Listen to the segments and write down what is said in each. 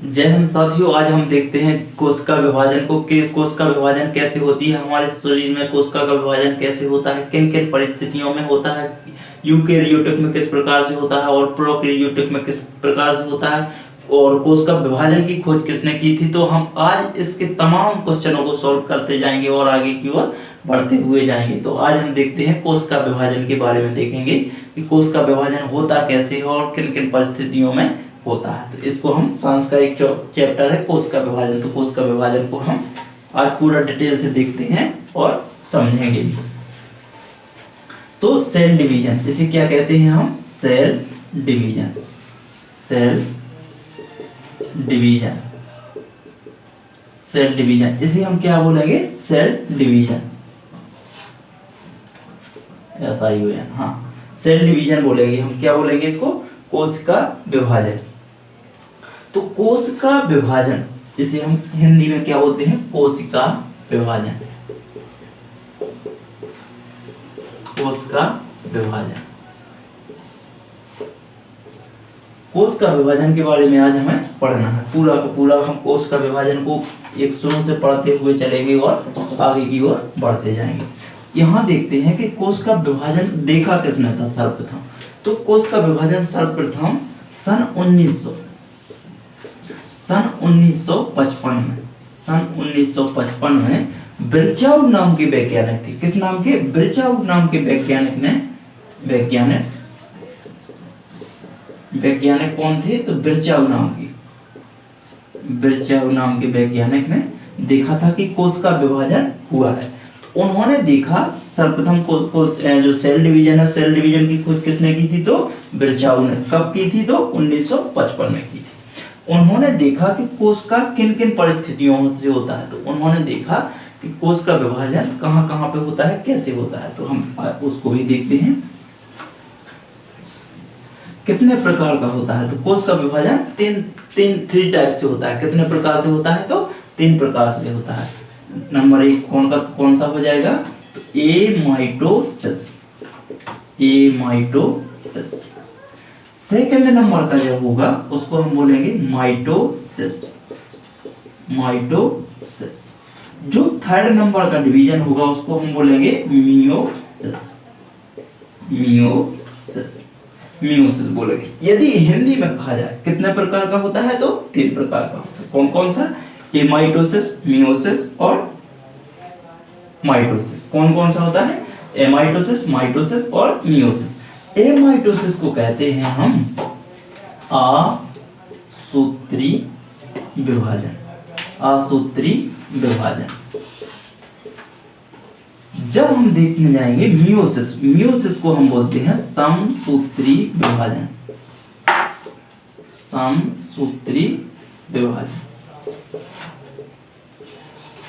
जय हिंद साथियों। आज हम देखते हैं कोशिका विभाजन को कि कोशिका विभाजन कैसे होती है, हमारे शरीर में कोशिका का विभाजन कैसे होता है, किन किन परिस्थितियों में होता है, यूकेरियोटिक में किस प्रकार से होता है और प्रोकैरियोटिक में किस प्रकार से होता है, और कोशिका विभाजन की खोज किसने की थी। तो हम आज इसके तमाम क्वेश्चनों को सॉल्व करते जाएंगे और आगे की ओर बढ़ते हुए जाएंगे। तो आज हम देखते हैं कोशिका विभाजन के बारे में, देखेंगे कि कोशिका विभाजन होता कैसे है और किन किन परिस्थितियों में होता है। तो इसको हम साइंस का एक चैप्टर है कोशिका विभाजन। तो कोशिका विभाजन को हम आज पूरा डिटेल से देखते हैं और समझेंगे भी। तो सेल डिवीजन, इसे क्या कहते हैं हम? Cell division. Cell division, cell division, इसे हम क्या बोलेंगे? Cell division. ऐसा ही हुआ, हाँ, सेल डिवीजन बोलेंगे। हम क्या बोलेंगे इसको? कोशिका विभाजन। तो कोशिका विभाजन, इसे हम हिंदी में क्या बोलते हैं? कोशिका विभाजन। कोशिका विभाजन, कोशिका विभाजन के बारे में आज हमें पढ़ना है। पूरा का पूरा हम कोशिका विभाजन को एक शुरू से पढ़ते हुए चलेंगे और आगे की ओर बढ़ते जाएंगे। यहाँ देखते हैं कि कोशिका विभाजन देखा किसने था सर्वप्रथम। तो कोशिका विभाजन सर्वप्रथम सन 1955 में बिरचाउ नाम के वैज्ञानिक थे। किस नाम के? बिरचाउ नाम के वैज्ञानिक ने, वैज्ञानिक कौन थे? तो बिरचाउ नाम के वैज्ञानिक ने देखा था कि कोशिका विभाजन हुआ है। तो उन्होंने देखा सर्वप्रथम को जो सेल डिवीजन है, सेल डिवीजन की खोज किसने की थी? तो बिरचाउ ने। कब की थी? तो 1955 में की थी। उन्होंने देखा कि कोशिका किन किन परिस्थितियों से होता है। तो उन्होंने देखा कि कोशिका विभाजन कहाँ कहाँ पे होता है, कैसे होता है। तो हम उसको भी देखते हैं कितने प्रकार का होता है। तो कोशिका विभाजन थ्री टाइप से होता है। कितने प्रकार से होता है? तो 3 प्रकार से होता है। नंबर 1 कौन सा हो जाएगा? तो एमाइटोसिस। सेकंड नंबर का जो होगा उसको हम बोलेंगे माइटोसिस। जो थर्ड नंबर का डिवीजन होगा उसको हम बोलेंगे मियोसिस बोलेंगे। यदि हिंदी में कहा जाए कितने प्रकार का होता है? तो 3 प्रकार का होता है। कौन कौन सा? एमाइटोसिस, मियोसिस और माइटोसिस। कौन कौन सा होता है? एमाइटोसिस, माइटोसिस और मियोसिस। एमाइटोसिस को कहते हैं हम आसूत्री विभाजन। जब हम देखने जाएंगे मियोसिस को हम बोलते हैं समसूत्री विभाजन।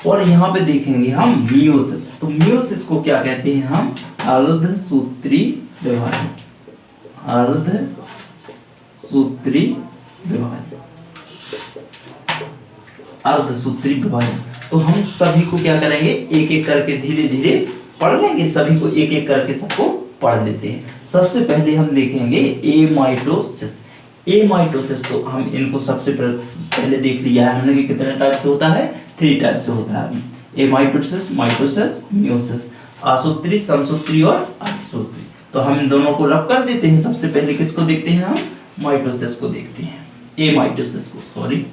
और यहाँ पे देखेंगे हम मियोसिस। तो मियोसिस को क्या कहते हैं हम? अर्धसूत्री विभाजन। अर्धसूत्री विभाजन। तो हम सभी को क्या करेंगे? एक एक करके धीरे धीरे पढ़ लेंगे। सभी को एक एक करके सबको पढ़ लेते हैं। सबसे पहले हम देखेंगे एमाइटोसिस। तो हम इनको सबसे पहले देख लिया है हमने कि कितने टाइप से होता है? 3 टाइप से होता है। Amitosis, mitosis, meiosis. आसूत्री, समसूत्री और अर्धसूत्री। तो हम इन दोनों को रब कर देते हैं। सबसे पहले किसको देखते हैं हम? माइटोसिस को देखते हैं। एमाइटोसिस को, सॉरी,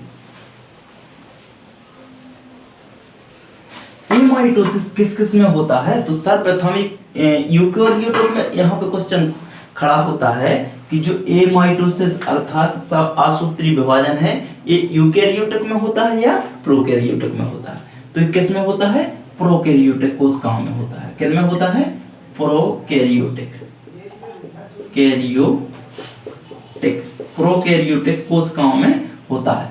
एमाइटोसिस किस किस में होता है? तो सर्वप्रथम यूकेरियोटिक में यहाँ पे क्वेश्चन खड़ा होता है कि जो एमाइटोसिस अर्थात सब आसूत्री विभाजन है, ये यूकेरियोटिक में होता है या प्रोकैरियोटिक में होता है? तो ये किस में होता है? प्रोकैरियोटिक कोशिकाओं में होता है। किन में होता है? प्रोकैरियोटिक कोशिकाओं में होता है।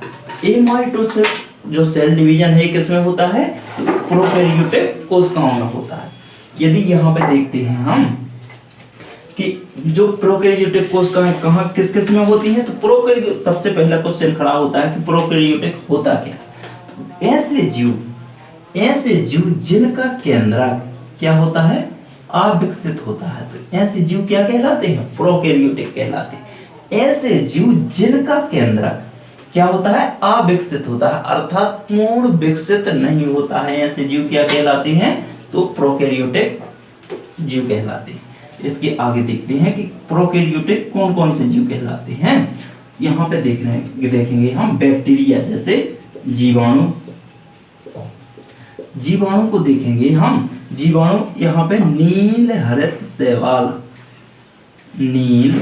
एमाइटोसिस जो सेल डिवीजन है किसमें होता है? तो प्रोकैरियोटिक कोशिकाओं में होता है। यदि यहाँ पे देखते हैं हम कि जो प्रोकैरियोटिक कोशिकाएं कहाँ किस किस में होती हैं, तो प्रोकैरियोटिक सबसे पहला क्वेश्चन खड़ा होता है कि प्रोकैरियोटिक होता क्या? ऐसे जीव जिनका केंद्रक क्या होता है? अविकसित होता है। तो ऐसे जीव क्या कहलाते हैं? प्रोकैरियोटिक कहलाते हैं। ऐसे जीव जिनका केंद्रक क्या होता है, अविकसित होता है, अर्थात पूर्ण विकसित नहीं होता है। ऐसे जीव क्या कहलाते हैं, तो प्रोकैरियोटिक जीव कहलाते हैं। इसके आगे देखते हैं कि प्रोकैरियोटिक कौन कौन से जीव कहलाते हैं। यहाँ पे देखेंगे हम बैक्टीरिया जैसे जीवाणु, जीवाणु को देखेंगे हम। जीवाणु यहाँ पे नील हरित शैवाल, नील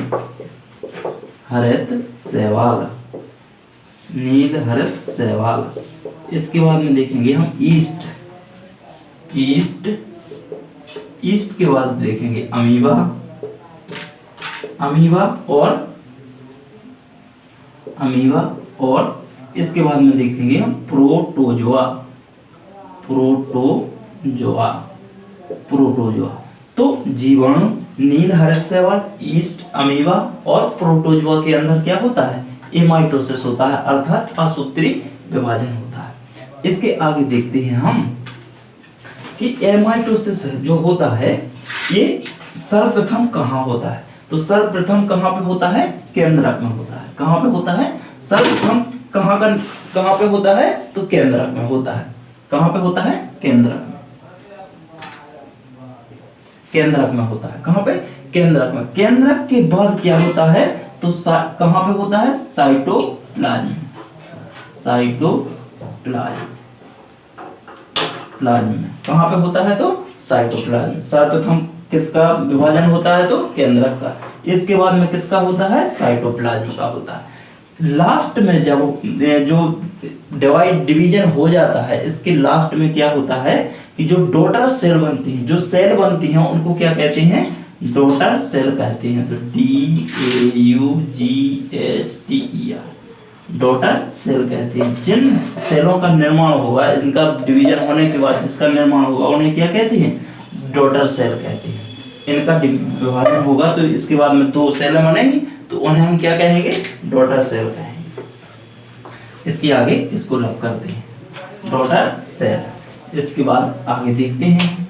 हरित शैवाल, नील हरित शैवाल। इसके बाद में देखेंगे हम ईस्ट, ईस्ट, ईस्ट के बाद देखेंगे अमीबा, अमीबा और इसके बाद में देखेंगे हम प्रोटोजोआ, प्रोटोजोआ, प्रोटोजोआ। तो जीवाणु, नील हरित शैवाल, ईस्ट, अमीबा और प्रोटोजोआ के अंदर क्या होता है, एमाइटोसिस होता है, अर्थात असूत्री विभाजन होता है। इसके आगे देखते हैं हम कि एमाइटोसिस जो होता है ये सर्वप्रथम कहाँ होता है, तो सर्वप्रथम कहाँ पे होता है, केंद्रक में होता है। कहाँ पे होता है, सर्वप्रथम कहाँ पे होता है, तो केंद्रक में होता है। कहाँ पे होता है, केंद्रक में, केंद्रक में होता है। कहाँ पे, केंद्रक में। केंद्रक के बाद क्या होता है, तो कहाँ पे होता है, साइटोप्लाज्म, साइटोप्लाज्म, प्लाज्म में कहाँ पे होता है, तो साइटोप्लाज्म। सर्वप्रथम किसका विभाजन होता है, तो केंद्रक का। इसके बाद में किसका होता है, साइटोप्लाज्म का होता है। लास्ट में जब जो डिवीजन हो जाता है, इसके लास्ट में क्या होता है कि जो डॉटर सेल बनती है, जो सेल बनती हैं उनको क्या कहते हैं, डॉटर सेल कहते हैं। तो DAUGHTER, डॉटर सेल कहते हैं। जिन सेलों का निर्माण होगा, इनका डिवीजन होने के बाद जिसका निर्माण होगा उन्हें क्या कहते हैं, डॉटर सेल कहते हैं। इनका विभाजन होगा तो इसके बाद में 2 सेलें बनेंगी, तो उन्हें हम क्या कहेंगे, डॉटर सेल कहेंगे। इसके आगे इसको लग करते हैं, डॉटर सेल। इसके बाद आगे देखते हैं,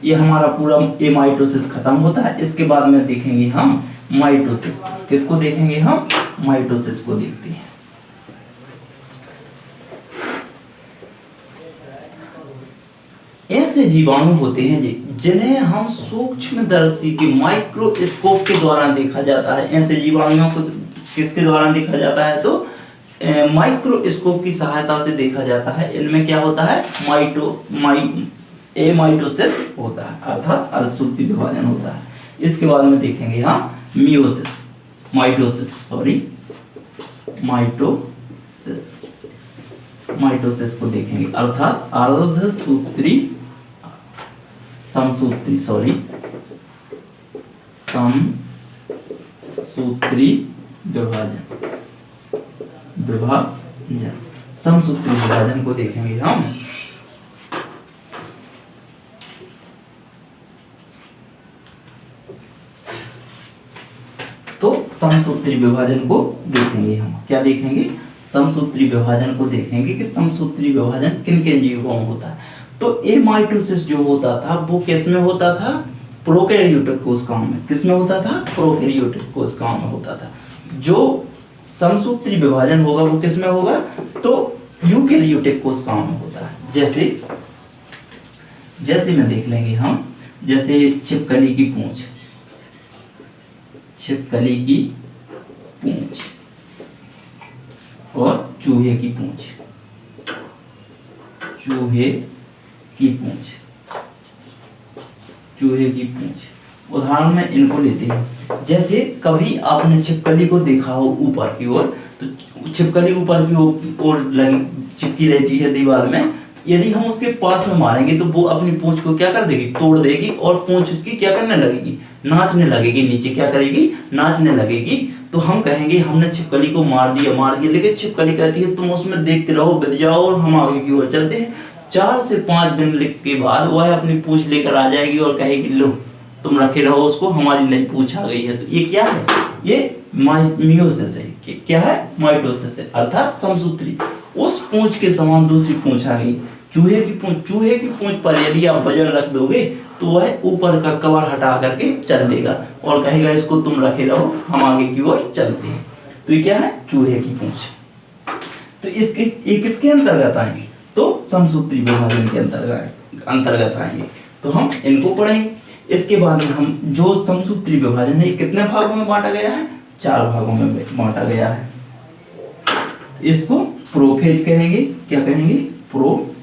ये हमारा पूरा एमाइटोसिस खत्म होता है। इसके बाद में देखेंगे हम माइटोसिस। किसको देखेंगे हम, माइटोसिस को देखते हैं। ऐसे जीवाणु होते हैं जिन्हें हम सूक्ष्मदर्शी के माइक्रोस्कोप के द्वारा देखा जाता है। ऐसे जीवाणुओं को किसके द्वारा देखा जाता है, तो माइक्रोस्कोप की सहायता से देखा जाता है। इनमें क्या होता है, एमाइटोसिस होता है, अर्थात अर्धसूत्री विभाजन होता है। इसके बाद में देखेंगे हम मियोसिस, माइटोसिस को देखेंगे, अर्थात अर्धसूत्री समसूत्री विभाजन, समसूत्री विभाजन को देखेंगे हम। तो समसूत्री विभाजन को देखेंगे हम, क्या देखेंगे, समसूत्री विभाजन को देखेंगे कि समसूत्री विभाजन किन किन जीवों में होता है। तो एमाइटोसिस जो होता था वो किस में होता था, प्रोकैरियोटिक कोशिकाओं में। किस में होता था, प्रोकैरियोटिक कोशिकाओं में होता था। जो समसूत्री विभाजन होगा वो किस में होगा, तो यूकेरियोटिक कोशिकाओं में होता है। जैसे में देख लेंगे हम, जैसे छिपकली की पूंछ, छिपकली की पूंछ और चूहे की पूंछ, चूहे की पूंछ उदाहरण में इनको लेते हैं। जैसे कभी आपने छिपकली को देखा हो ऊपर की ओर, तो छिपकली ऊपर की ओर चिपकी रहती है दीवार में। यदि हम उसके पास में मारेंगे तो वो अपनी पूंछ को क्या कर देगी, तोड़ देगी, और पूंछ उसकी क्या करने लगेगी, नाचने लगेगी, नीचे क्या करेगी, नाचने लगेगी। तो हम कहेंगे हमने छिपकली को मार दिया, लेकिन छिपकली कहती है तुम उसमें देखते रहो, बित जाओ और हम आगे की ओर चलते हैं। 4 से 5 दिन के बाद वह अपनी पूंछ लेकर आ जाएगी और कहेगी लो तुम रखे रहो उसको, हमारी नई पूंछ आ गई है। तो ये क्या है, ये मियोसिस है। क्या है, माइटोसिस है, अर्थात समसूत्री। उस पूंछ के समान दूसरी पूंछ आ गई। चूहे की पूंछ पर यदि आप वजन रख दोगे तो वह ऊपर का कवर हटा करके चल देगा और कहेगा इसको तुम रखे रहो, हम आगे की ओर चलते हैं। तो ये क्या है, चूहे की पूंछ। तो इसके ये किसके अंतर्गत आएंगे, तो समसूत्री विभाजन के अंतर्गत आएंगे। तो हम इनको पढ़ेंगे। इसके बाद में हम जो समसूत्री विभाजन है, ये कितने भागों में बांटा गया है, 4 भागों में बांटा गया है। इसको प्रोफेज कहेंगे। क्या कहेंगे, प्रोफेज।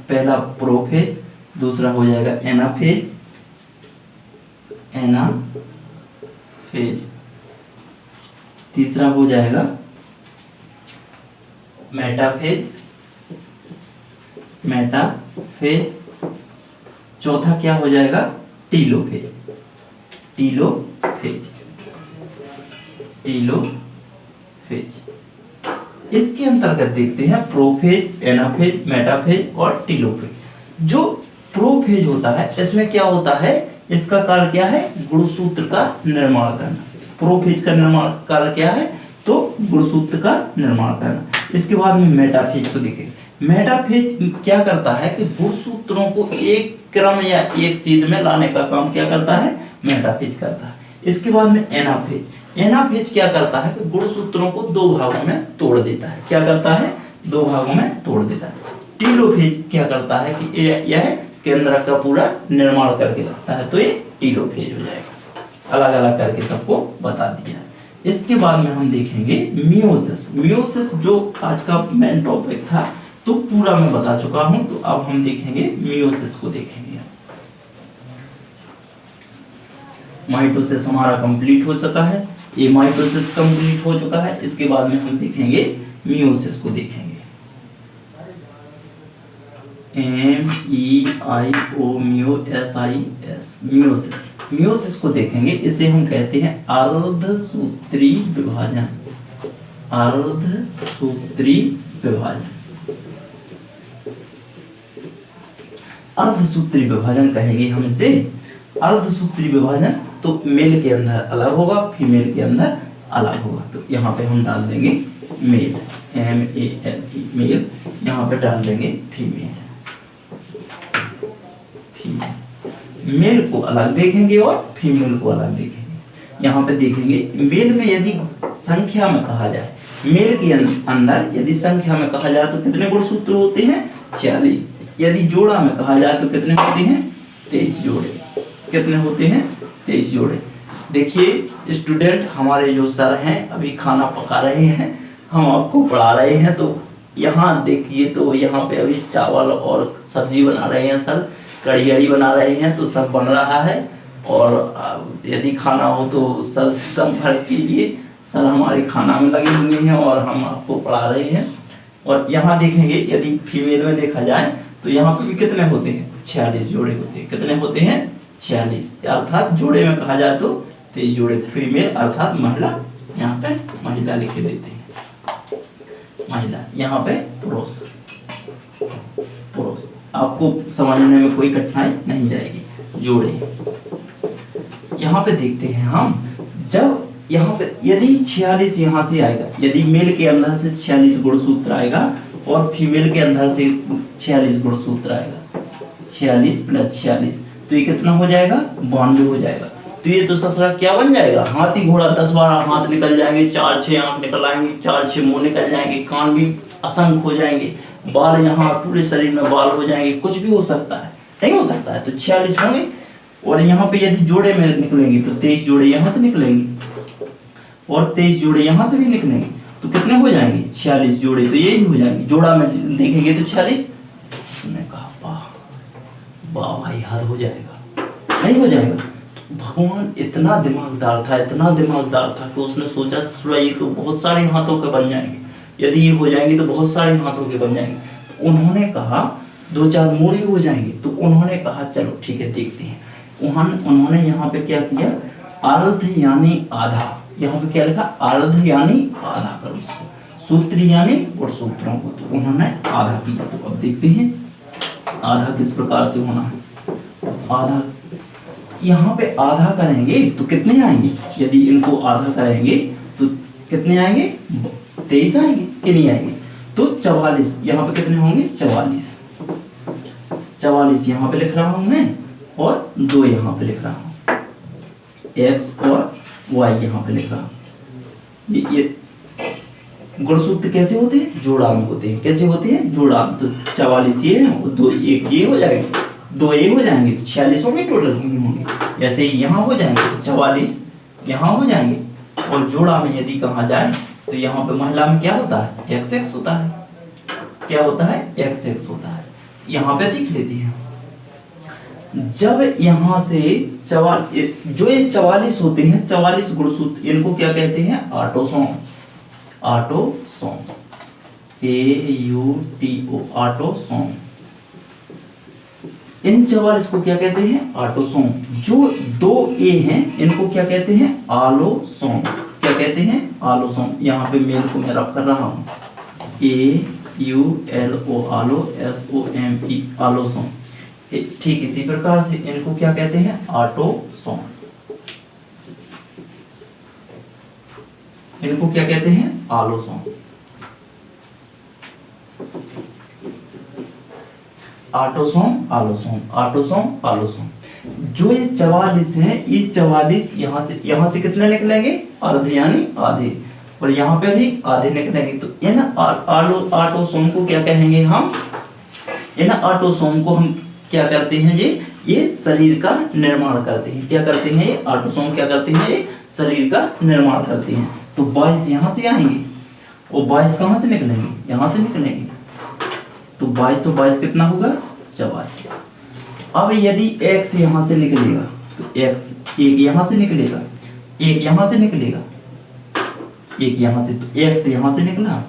पहला प्रोफेज, दूसरा हो जाएगा एनाफेज, तीसरा हो जाएगा मेटाफेज, चौथा क्या हो जाएगा, टीलोफेज। इसके अंतर्गत देखते हैं प्रोफेज, एनाफेज, मेटाफेज और टीलोफेज। जो प्रोफेज होता है, इसमें क्या होता है, इसका कार्य क्या है, गुणसूत्र का निर्माण करना। प्रोफेज का निर्माण कार्य क्या है, तो गुणसूत्र का निर्माण करना। इसके बाद में मेटाफेज को देखें। मेटाफेज क्या करता है कि गुणसूत्रों को एक क्रम या एक सीध में लाने का काम क्या करता है, मेटाफेज करता है। इसके बाद में एनाफेज क्या करता है कि गुणसूत्रों को 2 भागों में तोड़ देता है। क्या करता है, 2 भागों में तोड़ देता है। टीलोफेज क्या करता है कि यह केंद्रक का पूरा निर्माण करके रखता है, तो ये टीलोफेज हो जाएगा। अलग अलग करके सबको बता दिया। इसके बाद में हम देखेंगे मियोसिस जो आज का मेन टॉपिक था, तो पूरा मैं बता चुका हूं। तो अब हम देखेंगे मियोसिस को देखेंगे। माइटोसिस हमारा कंप्लीट हो चुका है, ये माइटोसिस कंप्लीट हो चुका है। इसके बाद में हम देखेंगे मियोसिस को देखेंगे। MEIO मियोसिस को देखेंगे। इसे हम कहते हैं अर्धसूत्री विभाजन। अर्धसूत्री विभाजन कहेंगे हम इसे। अर्धसूत्री विभाजन तो मेल के अंदर अलग होगा, फीमेल के अंदर अलग होगा। तो यहाँ पे हम डाल देंगे मेल, MALE मेल, यहाँ पे डाल देंगे फीमेल। मेल को अलग देखेंगे और फीमेल को अलग देखेंगे। यहाँ पे देखेंगे मेल में यदि संख्या में कहा जाए, मेल के अंदर यदि संख्या में कहा जाए तो कितने गुणसूत्र होते हैं, 46। यदि जोड़ा में कहा जाए तो कितने होते हैं, 23 जोड़े। कितने होते हैं, 23 जोड़े। देखिए स्टूडेंट, हमारे जो सर हैं अभी खाना पका रहे हैं, हम आपको पढ़ा रहे हैं। तो यहाँ देखिए, तो यहाँ पे अभी चावल और सब्जी बना रहे हैं सर, कढ़ी बना रहे हैं, तो सब बन रहा है। और यदि खाना हो तो सर से संपर्क कीजिए। सर हमारे खाना में लगे हुए हैं और हम आपको पढ़ा रहे हैं। और यहाँ देखेंगे यदि फीमेल में देखा जाए तो यहाँ पे भी कितने होते हैं, 46 जोड़े होते हैं। कितने होते हैं, 46। अर्थात जोड़े में कहा जाए तो 23 जोड़े। फीमेल अर्थात महिला, यहाँ पे महिला लिखे देते हैं, महिला। यहाँ पे पुरुष। आपको समझने में कोई कठिनाई नहीं जाएगी। जोड़े यहाँ पे देखते हैं हम। जब यहाँ पे यदि 46 यहाँ से आएगा, यदि मेल के अंदर से 46 गुणसूत्र आएगा और फीमेल के अंदर से 46 गुणसूत्र आएगा, 46 + 46, तो ये कितना हो जाएगा, 92 हो जाएगा। तो ये तो ससुरा क्या बन जाएगा, हाथी घोड़ा। 10-12 हाथ निकल जाएंगे, 4-6 आंख निकल आएंगे, 4-6 मुंह निकल जाएंगे, कान भी असंख्य हो जाएंगे, बाल यहाँ पूरे शरीर में बाल हो जाएंगे। कुछ भी हो सकता है, नहीं हो सकता है। तो 46 होंगे। और यहाँ पे यदि जोड़े में निकलेंगे तो 23 जोड़े यहाँ से निकलेंगे और 23 जोड़े यहाँ से भी निकलेंगे। तो कितने हो जाएंगे, 46 जोड़े। तो यही हो जाएंगे। जोड़ा में देखेंगे तो 46। उसने कहा वाह भाई, हद हो जाएगा, नहीं हो जाएगा। भगवान इतना दिमागदार था कि उसने सोचा ससुरा ये तो बहुत सारे हाथों के बन जाएंगे, यदि ये हो जाएंगे तो बहुत सारे हाथों के बन जाएंगे। तो उन्होंने कहा 2-4 मोड़े हो जाएंगे। तो उन्होंने कहा चलो ठीक है, देखते हैं। उन्होंने यहाँ पे क्या किया, अर्ध यानी आधा। यहाँ पे क्या लिखा, अर्ध यानी आधा करो इसको, सूत्र यानी गुणसूत्रों को। तो उन्होंने आधा किया। तो अब देखते हैं आधा किस प्रकार से होना है। आधा यहाँ पे आधा करेंगे तो कितने आएंगे, यदि इनको आधा करेंगे तो कितने आएंगे, 23 आएंगे कि नहीं आएंगे। तो 44 यहाँ पे कितने होंगे, 44 यहाँ पे लिख रहा हूं मैं और 2 यहाँ पे लिख रहा हूं, x और y यहाँ पे लिख रहा हूं। ये गुणसूत्र कैसे होते हैं, जोड़ा में होते हैं। कैसे होते हैं, जोड़ा में। तो 44 ये और 2 1 ये हो जाएगा, 2 ये हो जाएंगे तो 46 होंगे टोटल होंगे। ऐसे ही यहाँ हो जाएंगे तो 44 यहाँ हो जाएंगे। और जोड़ा में यदि कहा जाए तो यहाँ पे महिला में क्या होता है, XX होता है। क्या होता है, XX होता है। यहाँ पे देख लेते हैं, जब यहाँ से जो ये 44 होते हैं, 44 गुणसूत्र, इनको क्या कहते हैं, ऑटोसोम। Autosome, AUTO, autosome. इन 44 को क्या कहते हैं, ऑटोसोम। जो 2A हैं इनको क्या कहते हैं, आलोसोम। क्या कहते हैं, आलोसोम। यहाँ पे मेल को मैं रब कर रहा हूँ, AULO, आलो, SOME, आलोसोम। ठीक इसी प्रकार से इनको क्या कहते हैं, ऑटोसोम। इनको क्या कहते हैं, आलोसोम। Autosome, आलोसोम, autosome, आलोसोम। जो ये 44 हैं, ये 44 यहाँ से कितने निकलेंगे, अर्ध यानी आधे। और यहाँ पे भी आधे निकलेंगे। तो इन ऑटोसोम को क्या कहेंगे हम, इन ऑटोसोम को हम क्या करते हैं, ये शरीर का निर्माण करते हैं। क्या करते हैं, ये ऑटोसोम क्या करते हैं, ये शरीर का निर्माण करते हैं। तो 22 यहाँ से आएंगे और 22 कहाँ से निकलेंगे, यहाँ से निकलेंगे। तो 22 और 22 कितना होगा, 44। अब यदि X यहाँ से निकलेगा तो X एक यहाँ से निकलेगा, एक यहाँ से निकलेगा, एक यहाँ से, तो X यहाँ से निकला,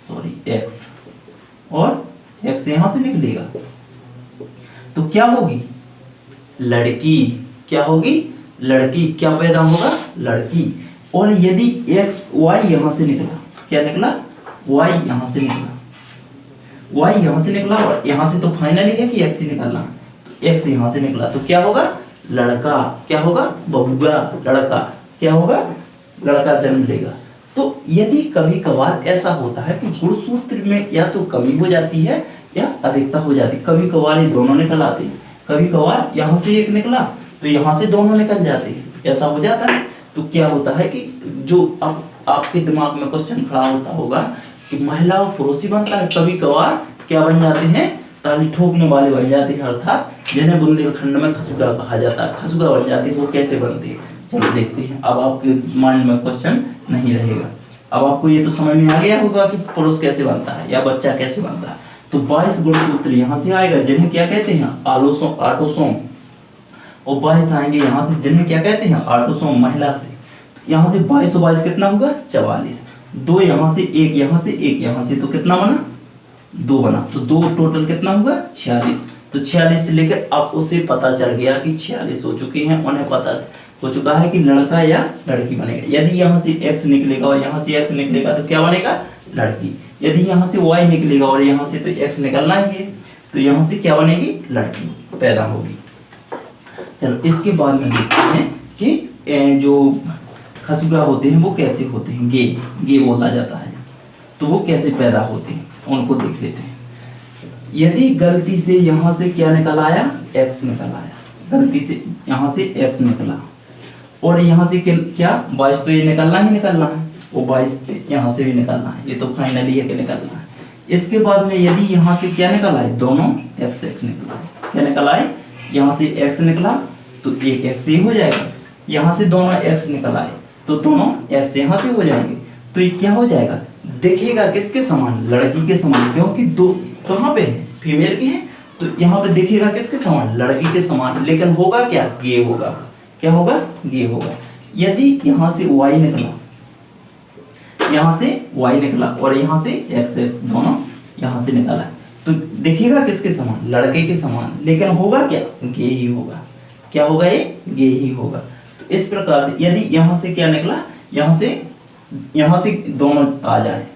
सॉरी X, और X यहाँ से निकलेगा। तो क्या होगी, लड़की। क्या होगी, लड़की। क्या पैदा होगा, लड़की। और यदि Y यहाँ से निकला, क्या निकला, Y यहाँ से निकला, Y यहाँ से निकला, और यहाँ से तो फाइनली है कि X ही निकलना, तो X यहाँ से निकला, तो क्या होगा, लड़का। क्या होगा, बहुआ, लड़का। क्या होगा, लड़का जन्म लेगा। तो यदि कभी कभार ऐसा होता है कि गुणसूत्र में या तो कमी हो जाती है या अधिकता हो जाती है, कभी कभार ये दोनों निकल आते हैं, कभी कभार यहाँ से एक निकला तो यहाँ से दोनों निकल जाते हैं, ऐसा हो जाता है। तो क्या होता है कि जो अब आपके दिमाग में क्वेश्चन खड़ा होता होगा कि महिला और पुरुष ही बनता है, कभी कभार क्या बन जाते हैं, ताली ठोकने वाले बन जाते हैं, अर्थात जिन्हें बुंदेलखंड में खसुगा कहा जाता है, खसुगा बन जाते हैं। वो कैसे बनते हैं, चलो देखते हैं। अब आपके माइंड में क्वेश्चन नहीं रहेगा, अब आपको ये तो समझ में आ गया होगा कि पुरुष कैसे बनता है या बच्चा कैसे बनता है। तो 22 गुणसूत्र यहाँ से आएगा, जिन्हें क्या कहते हैं, आलोसोम, ऑटोसोम। और 22 आएंगे यहाँ से, जिन्हें क्या कहते हैं, ऑटोसोम, महिला से। तो यहाँ से 22 और 22 कितना होगा, 44। 2 यहाँ से, 1 यहाँ से, 1 यहाँ से, तो कितना बना, 2 बना। तो 2 टोटल कितना होगा, 46। तो 46 से लेकर अब उसे पता चल गया कि 46 हो चुके हैं, उन्हें पता हो चुका है कि लड़का या लड़की बनेगा। यदि यहाँ से X निकलेगा और यहाँ से X निकलेगा तो क्या बनेगा, लड़की। यदि यहाँ से Y निकलेगा और यहाँ से तो X निकलना ही है, तो यहाँ से क्या बनेगी, लड़की पैदा होगी। चलो इसके बाद में देखते हैं कि जो खसुगा होते हैं वो कैसे होते हैं, गे बोला जाता है, तो वो कैसे पैदा होते हैं, उनको देख लेते हैं। यदि गलती से यहाँ से क्या निकल आया, X निकल आया, गलती से यहाँ से X निकला, और यहाँ से क्या 22 तो ये निकलना ही निकलना है, वो 22 यहाँ से भी निकलना है, ये तो फाइनली है कि निकलना है। इसके बाद में यदि यहाँ से क्या निकल आए, दोनों X निकला है, क्या निकल आए, यहाँ से X निकला तो एक X ये हो जाएगा, यहाँ से दोनों X निकल आए तो दोनों X यहाँ से हो जाएंगे। तो ये क्या हो जाएगा, देखिएगा किसके समान, लड़की के समान, क्योंकि दो कहाँ पे है, फीमेल के हैं, तो यहाँ पे देखिएगा किसके समान, लड़की के समान। लेकिन होगा क्या, गे होगा। क्या होगा, गे होगा। यदि यहाँ से Y निकला, यहाँ से Y निकला और यहाँ से XX दोनों यहाँ से निकला, तो देखिएगा किसके समान, लड़के के समान। लेकिन होगा क्या, गे ही होगा। क्या होगा, ये गे ही होगा। तो इस प्रकार से यदि यहाँ से क्या निकला, यहाँ से दोनों आ जाए,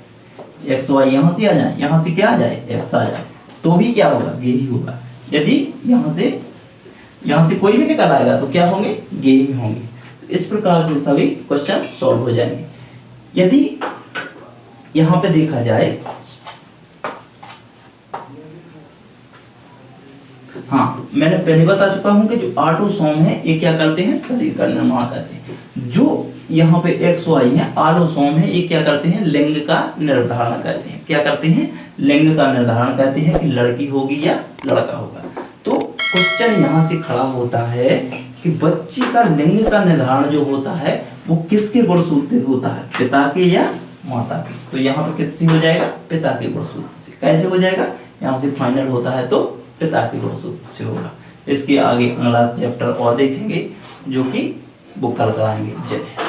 XY यहाँ से आ जाए, यहाँ से क्या आ जाए, X आ जाए, तो भी क्या होगा, गे ही होगा। यदि यहाँ से कोई भी निकल आएगा तो क्या होंगे, गे ही होंगे। तो इस प्रकार से सभी क्वेश्चन सॉल्व हो जाएंगे। यदि यहाँ पे देखा जाए, हाँ मैंने पहले बता चुका हूं कि जो ऑटोसोम है ये क्या करते हैं, शरीर का निर्माण करते हैं। जो यहाँ पे एक्स वाई है, आलोसोम है, ये क्या करते हैं, लिंग का निर्धारण करते हैं। क्या करते हैं, लिंग का निर्धारण करते हैं कि लड़की होगी या लड़का होगा। तो क्वेश्चन यहाँ से खड़ा होता है कि बच्ची का लिंग का निर्धारण जो होता है वो किसके गुणसूत्र से होता है, पिता के या माता के। तो यहाँ पे किससे हो जाएगा, पिता के गुणसूत्र से। कैसे हो जाएगा, यहाँ से फाइनल होता है तो पिता के गुणसूत्र से होगा। इसके आगे अगला चैप्टर और देखेंगे जो कि वो कल कराएंगे। जय।